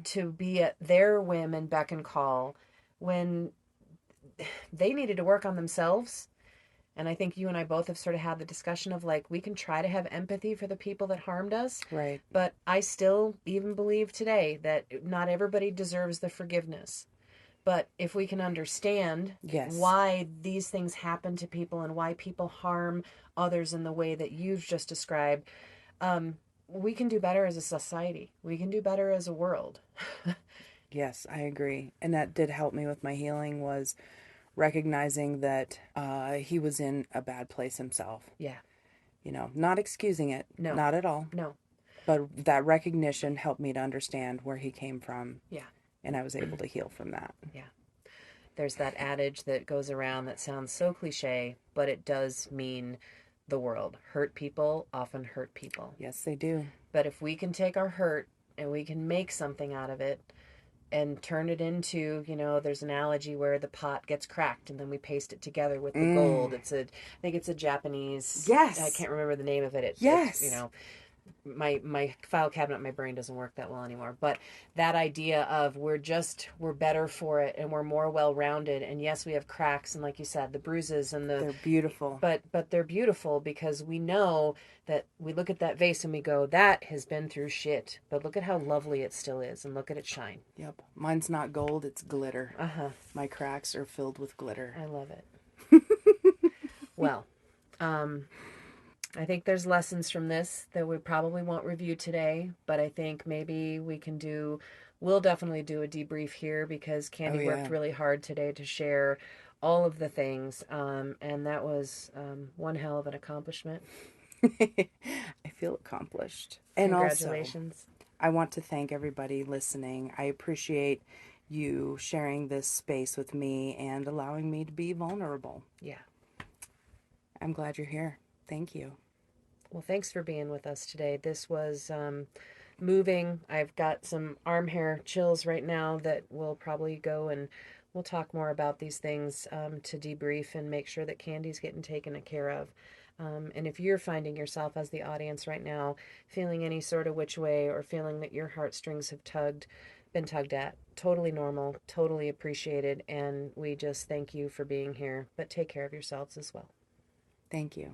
to be at their whim and beck and call when they needed to work on themselves. And I think you and I both have sort of had the discussion of like, we can try to have empathy for the people that harmed us. Right. But I still even believe today that not everybody deserves the forgiveness. But if we can understand why these things happen to people and why people harm others in the way that you've just described, we can do better as a society. We can do better as a world. Yes, I agree. And that did help me with my healing, was recognizing that he was in a bad place himself. Yeah. Not excusing it. No. Not at all. No. But that recognition helped me to understand where he came from. Yeah. And I was able to heal from that. Yeah. There's that adage that goes around that sounds so cliche, but it does mean the world. Hurt people often hurt people. Yes, they do. But if we can take our hurt and we can make something out of it and turn it into, there's an analogy where the pot gets cracked and then we paste it together with the gold. I think it's a Japanese. Yes. I can't remember the name of it. Yes. It's, my file cabinet, my brain doesn't work that well anymore. But that idea of we're better for it, and we're more well-rounded. And yes, we have cracks, and like you said, the bruises and they're beautiful. But they're beautiful because we know that we look at that vase and we go, that has been through shit. But look at how lovely it still is, and look at it shine. Yep. Mine's not gold, it's glitter. My cracks are filled with glitter. I love it. Well, I think there's lessons from this that we probably won't review today, but I think maybe we can do we'll definitely do a debrief here because Oh, Candy worked yeah. really hard today to share all of the things. And that was one hell of an accomplishment. I feel accomplished. And also, Congratulations. I want to thank everybody listening. I appreciate you sharing this space with me and allowing me to be vulnerable. Yeah. I'm glad you're here. Thank you. Well, thanks for being with us today. This was moving. I've got some arm hair chills right now that we'll probably go and we'll talk more about these things to debrief and make sure that Candy's getting taken care of. And if you're finding yourself as the audience right now feeling any sort of which way or feeling that your heartstrings have been tugged at, totally normal, totally appreciated, and we just thank you for being here. But take care of yourselves as well. Thank you.